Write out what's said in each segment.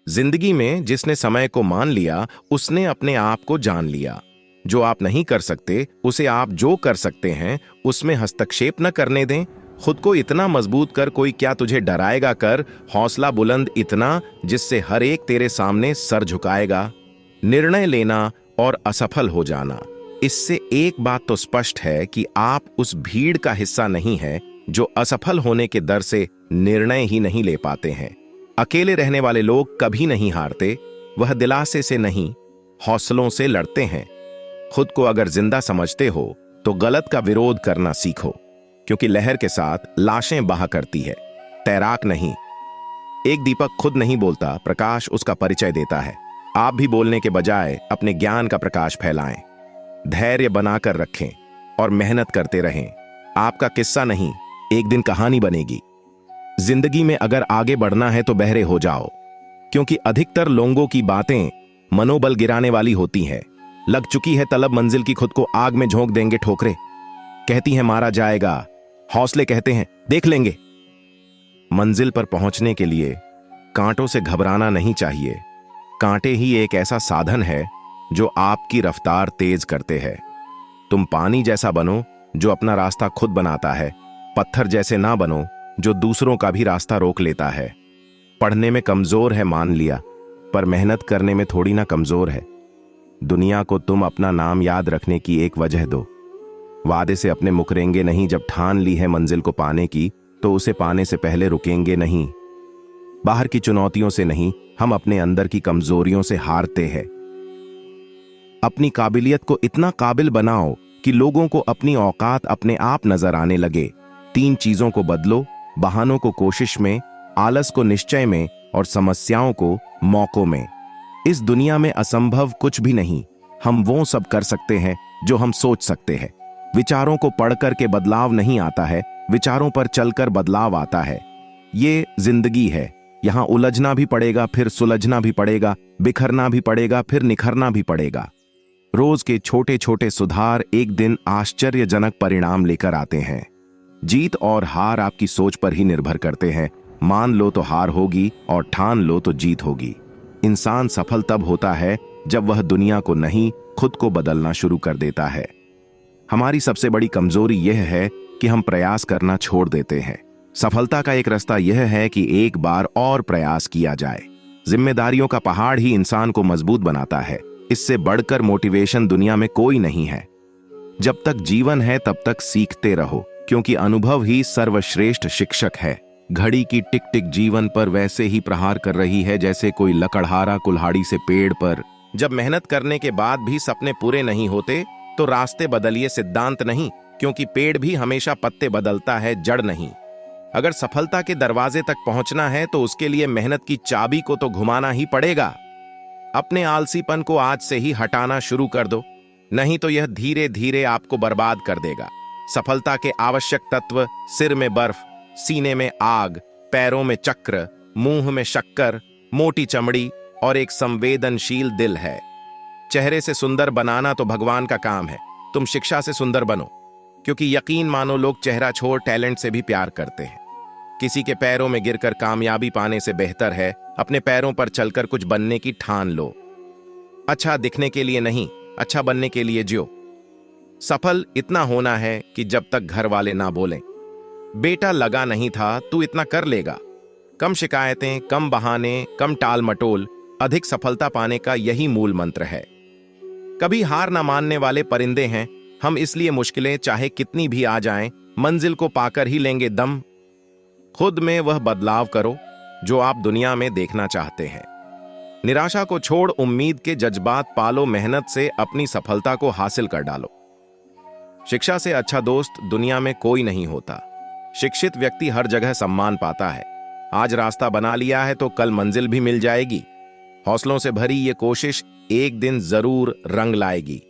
जिंदगी में जिसने समय को मान लिया उसने अपने आप को जान लिया। जो आप नहीं कर सकते उसे आप जो कर सकते हैं उसमें हस्तक्षेप न करने दें। खुद को इतना मजबूत कर, कोई क्या तुझे डराएगा। कर हौसला बुलंद इतना जिससे हर एक तेरे सामने सर झुकाएगा। निर्णय लेना और असफल हो जाना, इससे एक बात तो स्पष्ट है कि आप उस भीड़ का हिस्सा नहीं है जो असफल होने के डर से निर्णय ही नहीं ले पाते हैं। अकेले रहने वाले लोग कभी नहीं हारते, वह दिलासे से नहीं हौसलों से लड़ते हैं। खुद को अगर जिंदा समझते हो तो गलत का विरोध करना सीखो, क्योंकि लहर के साथ लाशें बहा करती है, तैराक नहीं। एक दीपक खुद नहीं बोलता, प्रकाश उसका परिचय देता है। आप भी बोलने के बजाय अपने ज्ञान का प्रकाश फैलाएं, धैर्य बनाकर रखें और मेहनत करते रहें। आपका किस्सा नहीं, एक दिन कहानी बनेगी। जिंदगी में अगर आगे बढ़ना है तो बहरे हो जाओ, क्योंकि अधिकतर लोगों की बातें मनोबल गिराने वाली होती हैं। लग चुकी है तलब मंजिल की, खुद को आग में झोंक देंगे ठोकरे। कहती हैं मारा जाएगा, हौसले कहते हैं देख लेंगे। मंजिल पर पहुंचने के लिए कांटों से घबराना नहीं चाहिए। कांटे ही एक ऐसा साधन है जो आपकी रफ्तार तेज करते हैं। तुम पानी जैसा बनो जो अपना रास्ता खुद बनाता है, पत्थर जैसे ना बनो जो दूसरों का भी रास्ता रोक लेता है। पढ़ने में कमजोर है मान लिया, पर मेहनत करने में थोड़ी ना कमजोर है। दुनिया को तुम अपना नाम याद रखने की एक वजह दो। वादे से अपने मुकरेंगे नहीं, जब ठान ली है मंजिल को पाने की तो उसे पाने से पहले रुकेंगे नहीं। बाहर की चुनौतियों से नहीं, हम अपने अंदर की कमजोरियों से हारते हैं। अपनी काबिलियत को इतना काबिल बनाओ कि लोगों को अपनी औकात अपने आप नजर आने लगे। 3 चीजों को बदलो, बहानों को कोशिश में, आलस को निश्चय में और समस्याओं को मौकों में। इस दुनिया में असंभव कुछ भी नहीं। हम वो सब कर सकते हैं जो हम सोच सकते हैं। विचारों को पढ़कर के बदलाव नहीं आता है, विचारों पर चलकर बदलाव आता है। ये जिंदगी है, यहां उलझना भी पड़ेगा, फिर सुलझना भी पड़ेगा, बिखरना भी पड़ेगा, फिर निखरना भी पड़ेगा। रोज के छोटे छोटे सुधार एक दिन आश्चर्यजनक परिणाम लेकर आते हैं। जीत और हार आपकी सोच पर ही निर्भर करते हैं। मान लो तो हार होगी और ठान लो तो जीत होगी। इंसान सफल तब होता है जब वह दुनिया को नहीं, खुद को बदलना शुरू कर देता है। हमारी सबसे बड़ी कमजोरी यह है कि हम प्रयास करना छोड़ देते हैं। सफलता का एक रास्ता यह है कि एक बार और प्रयास किया जाए। जिम्मेदारियों का पहाड़ ही इंसान को मजबूत बनाता है। इससे बढ़कर मोटिवेशन दुनिया में कोई नहीं है। जब तक जीवन है तब तक सीखते रहो, क्योंकि अनुभव ही सर्वश्रेष्ठ शिक्षक है। घड़ी की टिक टिक जीवन पर वैसे ही प्रहार कर रही है जैसे कोई लकड़हारा कुल्हाड़ी से पेड़ पर। जब मेहनत करने के बाद भी सपने पूरे नहीं होते तो रास्ते बदलिए, सिद्धांत नहीं, क्योंकि पेड़ भी हमेशा पत्ते बदलता है, जड़ नहीं। अगर सफलता के दरवाजे तक पहुंचना है तो उसके लिए मेहनत की चाबी को तो घुमाना ही पड़ेगा। अपने आलसीपन को आज से ही हटाना शुरू कर दो, नहीं तो यह धीरे धीरे आपको बर्बाद कर देगा। सफलता के आवश्यक तत्व सिर में बर्फ, सीने में आग, पैरों में चक्र, मुंह में शक्कर, मोटी चमड़ी और एक संवेदनशील दिल है। चेहरे से सुंदर बनाना तो भगवान का काम है, तुम शिक्षा से सुंदर बनो, क्योंकि यकीन मानो लोग चेहरा छोड़ टैलेंट से भी प्यार करते हैं। किसी के पैरों में गिरकर कामयाबी पाने से बेहतर है अपने पैरों पर चलकर कुछ बनने की ठान लो। अच्छा दिखने के लिए नहीं, अच्छा बनने के लिए जियो। सफल इतना होना है कि जब तक घर वाले ना बोलें, बेटा लगा नहीं था तू इतना कर लेगा। कम शिकायतें, कम बहाने, कम टाल मटोल, अधिक सफलता पाने का यही मूल मंत्र है। कभी हार ना मानने वाले परिंदे हैं हम, इसलिए मुश्किलें चाहे कितनी भी आ जाएं, मंजिल को पाकर ही लेंगे दम। खुद में वह बदलाव करो जो आप दुनिया में देखना चाहते हैं। निराशा को छोड़ उम्मीद के जज्बात पालो, मेहनत से अपनी सफलता को हासिल कर डालो। शिक्षा से अच्छा दोस्त दुनिया में कोई नहीं होता। शिक्षित व्यक्ति हर जगह सम्मान पाता है। आज रास्ता बना लिया है तो कल मंजिल भी मिल जाएगी। हौसलों से भरी ये कोशिश एक दिन जरूर रंग लाएगी।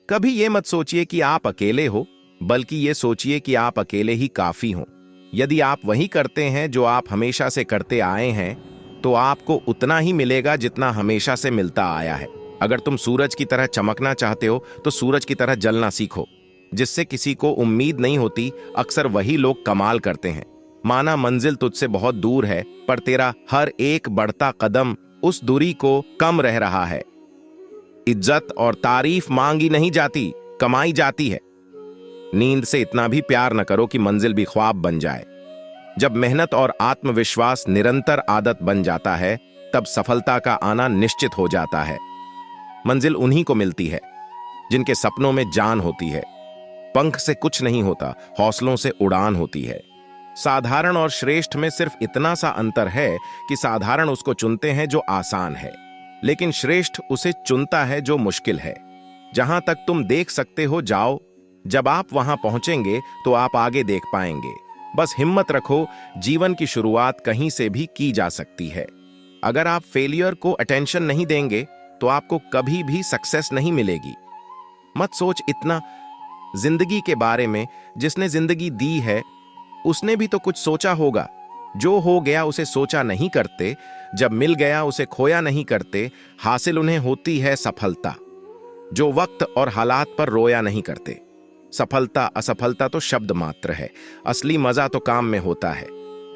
कभी ये मत सोचिए कि आप अकेले हो, बल्कि ये सोचिए कि आप अकेले ही काफी हो। यदि आप वही करते हैं जो आप हमेशा से करते आए हैं तो आपको उतना ही मिलेगा जितना हमेशा से मिलता आया है। अगर तुम सूरज की तरह चमकना चाहते हो तो सूरज की तरह जलना सीखो। जिससे किसी को उम्मीद नहीं होती, अक्सर वही लोग कमाल करते हैं। माना मंजिल तुझसे बहुत दूर है, पर तेरा हर एक बढ़ता कदम उस दूरी को कम रह रहा है। इज्जत और तारीफ मांगी नहीं जाती, कमाई जाती है। नींद से इतना भी प्यार न करो कि मंजिल भी ख्वाब बन जाए। जब मेहनत और आत्मविश्वास निरंतर आदत बन जाता है, तब सफलता का आना निश्चित हो जाता है। मंजिल उन्हीं को मिलती है जिनके सपनों में जान होती है। पंख से कुछ नहीं होता, हौसलों से उड़ान होती है। साधारण और श्रेष्ठ में सिर्फ इतना सा अंतर है कि साधारण उसको चुनते हैं जो आसान है, लेकिन श्रेष्ठ उसे चुनता है जो मुश्किल है। जहां तक तुम देख सकते हो जाओ, जब आप वहां पहुंचेंगे तो आप आगे देख पाएंगे। बस हिम्मत रखो, जीवन की शुरुआत कहीं से भी की जा सकती है। अगर आप फेलियर को अटेंशन नहीं देंगे तो आपको कभी भी सक्सेस नहीं मिलेगी। मत सोच इतना जिंदगी के बारे में। जिसने जिंदगी दी है उसने भी तो कुछ सोचा होगा। जो हो गया उसे सोचा नहीं करते, जब मिल गया उसे खोया नहीं करते। हासिल उन्हें होती है सफलता जो वक्त और हालात पर रोया नहीं करते। सफलता असफलता तो शब्द मात्र है, असली मजा तो काम में होता है।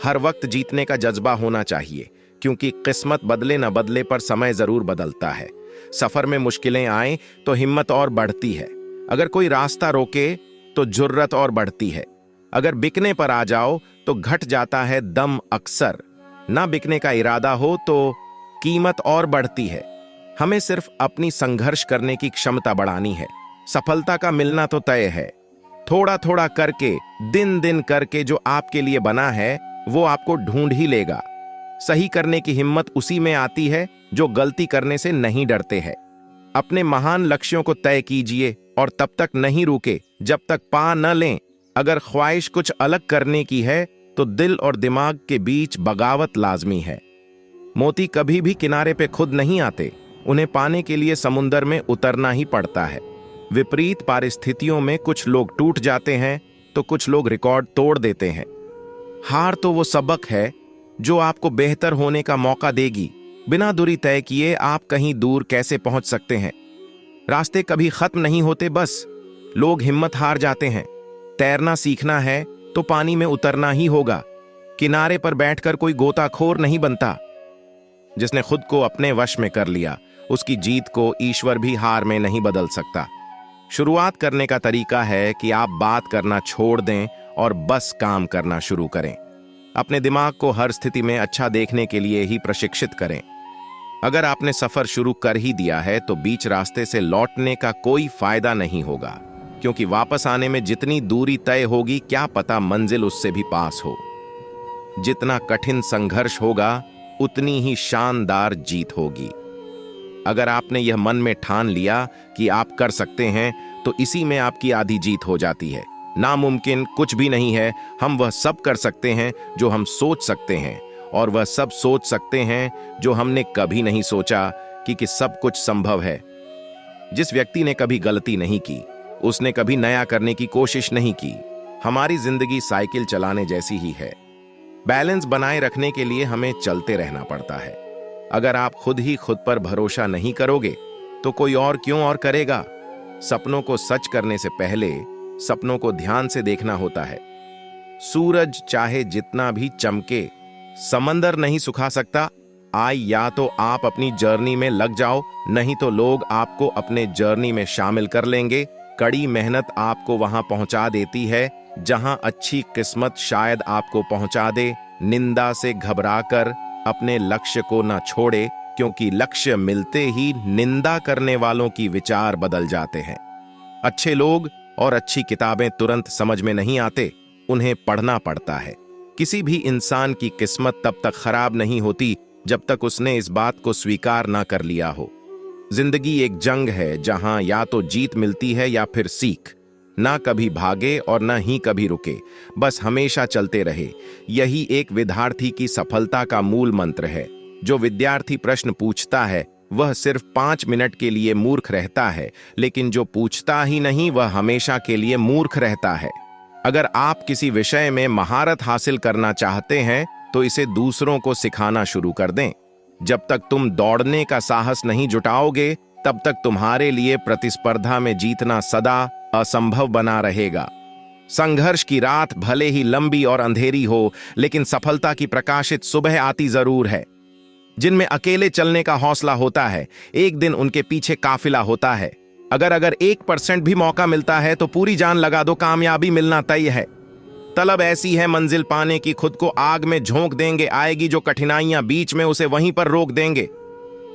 हर वक्त जीतने का जज्बा होना चाहिए, क्योंकि किस्मत बदले न बदले पर समय जरूर बदलता है। सफर में मुश्किलें आए तो हिम्मत और बढ़ती है। अगर कोई रास्ता रोके तो जुर्रत और बढ़ती है। अगर बिकने पर आ जाओ तो घट जाता है दम अक्सर। ना बिकने का इरादा हो तो कीमत और बढ़ती है। हमें सिर्फ अपनी संघर्ष करने की क्षमता बढ़ानी है। सफलता का मिलना तो तय है। थोड़ा थोड़ा करके, दिन दिन करके जो आपके लिए बना है वो आपको ढूंढ ही लेगा। सही करने की हिम्मत उसी में आती है जो गलती करने से नहीं डरते हैं। अपने महान लक्ष्यों को तय कीजिए और तब तक नहीं रुके जब तक पा न लें। अगर ख्वाहिश कुछ अलग करने की है तो दिल और दिमाग के बीच बगावत लाजमी है। मोती कभी भी किनारे पे खुद नहीं आते, उन्हें पाने के लिए समुंदर में उतरना ही पड़ता है। विपरीत परिस्थितियों में कुछ लोग टूट जाते हैं तो कुछ लोग रिकॉर्ड तोड़ देते हैं। हार तो वो सबक है जो आपको बेहतर होने का मौका देगी। बिना दूरी तय किए आप कहीं दूर कैसे पहुंच सकते हैं? रास्ते कभी खत्म नहीं होते, बस लोग हिम्मत हार जाते हैं। तैरना सीखना है तो पानी में उतरना ही होगा। किनारे पर बैठकर कोई गोताखोर नहीं बनता। जिसने खुद को अपने वश में कर लिया, उसकी जीत को ईश्वर भी हार में नहीं बदल सकता। शुरुआत करने का तरीका है कि आप बात करना छोड़ दें और बस काम करना शुरू करें। अपने दिमाग को हर स्थिति में अच्छा देखने के लिए ही प्रशिक्षित करें। अगर आपने सफर शुरू कर ही दिया है तो बीच रास्ते से लौटने का कोई फायदा नहीं होगा, क्योंकि वापस आने में जितनी दूरी तय होगी क्या पता मंजिल उससे भी पास हो। जितना कठिन संघर्ष होगा उतनी ही शानदार जीत होगी। अगर आपने यह मन में ठान लिया कि आप कर सकते हैं तो इसी में आपकी आधी जीत हो जाती है। नामुमकिन कुछ भी नहीं है। हम वह सब कर सकते हैं जो हम सोच सकते हैं, और वह सब सोच सकते हैं जो हमने कभी नहीं सोचा कि सब कुछ संभव है। जिस व्यक्ति ने कभी गलती नहीं की, उसने कभी नया करने की कोशिश नहीं की। हमारी जिंदगी साइकिल चलाने जैसी ही है। बैलेंस बनाए रखने के लिए हमें चलते रहना पड़ता है। अगर आप खुद ही खुद पर भरोसा नहीं करोगे तो कोई और क्यों और करेगा? सपनों को सच करने से पहले सपनों को ध्यान से देखना होता है। सूरज चाहे जितना भी चमके, समंदर नहीं सुखा सकता। या तो आप अपनी जर्नी में लग जाओ, नहीं तो लोग आपको अपने जर्नी में शामिल कर लेंगे। कड़ी मेहनत आपको वहां पहुंचा देती है जहां अच्छी किस्मत शायद आपको पहुंचा दे। निंदा से घबराकर अपने लक्ष्य को न छोड़े, क्योंकि लक्ष्य मिलते ही निंदा करने वालों की विचार बदल जाते हैं। अच्छे लोग और अच्छी किताबें तुरंत समझ में नहीं आते, उन्हें पढ़ना पड़ता है। किसी भी इंसान की किस्मत तब तक खराब नहीं होती जब तक उसने इस बात को स्वीकार ना कर लिया हो। जिंदगी एक जंग है जहां या तो जीत मिलती है या फिर सीख। ना कभी भागे और ना ही कभी रुके, बस हमेशा चलते रहे। यही एक विद्यार्थी की सफलता का मूल मंत्र है। जो विद्यार्थी प्रश्न पूछता है वह सिर्फ 5 मिनट के लिए मूर्ख रहता है, लेकिन जो पूछता ही नहीं वह हमेशा के लिए मूर्ख रहता है। अगर आप किसी विषय में महारत हासिल करना चाहते हैं तो इसे दूसरों को सिखाना शुरू कर दें। जब तक तुम दौड़ने का साहस नहीं जुटाओगे तब तक तुम्हारे लिए प्रतिस्पर्धा में जीतना सदा असंभव बना रहेगा। संघर्ष की रात भले ही लंबी और अंधेरी हो, लेकिन सफलता की प्रकाशित सुबह आती जरूर है। जिनमें अकेले चलने का हौसला होता है, एक दिन उनके पीछे काफिला होता है। अगर 1% भी मौका मिलता है तो पूरी जान लगा दो, कामयाबी मिलना तय है। तलब ऐसी है मंजिल पाने की, खुद को आग में झोंक देंगे, आएगी जो कठिनाइयां बीच में उसे वहीं पर रोक देंगे।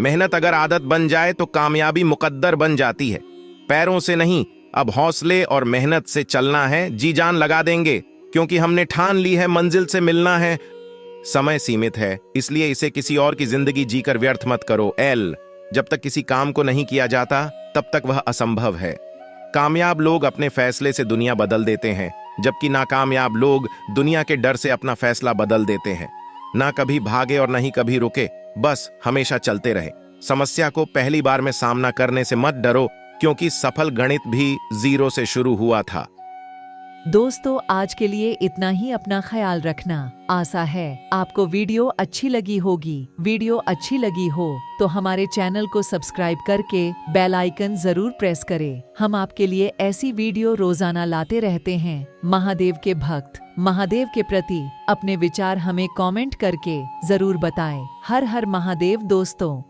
मेहनत अगर आदत बन जाए तो कामयाबी मुकद्दर बन जाती है। पैरों से नहीं, अब हौसले और मेहनत से चलना है, जी जान लगा देंगे, क्योंकि हमने ठान ली है मंजिल से मिलना है। समय सीमित है, इसलिए इसे किसी और की जिंदगी जीकर व्यर्थ मत करो। जब तक किसी काम को नहीं किया जाता तब तक वह असंभव है। कामयाब लोग अपने फैसले से दुनिया बदल देते हैं, जबकि नाकामयाब लोग दुनिया के डर से अपना फैसला बदल देते हैं। ना कभी भागे और ना ही कभी रुके, बस हमेशा चलते रहे। समस्या को पहली बार में सामना करने से मत डरो, क्योंकि सफल गणित भी 0 से शुरू हुआ था। दोस्तों, आज के लिए इतना ही। अपना ख्याल रखना। आशा है आपको वीडियो अच्छी लगी होगी। वीडियो अच्छी लगी हो तो हमारे चैनल को सब्सक्राइब करके बेल आइकन जरूर प्रेस करें। हम आपके लिए ऐसी वीडियो रोजाना लाते रहते हैं। महादेव के भक्त महादेव के प्रति अपने विचार हमें कमेंट करके जरूर बताएं। हर हर महादेव दोस्तों।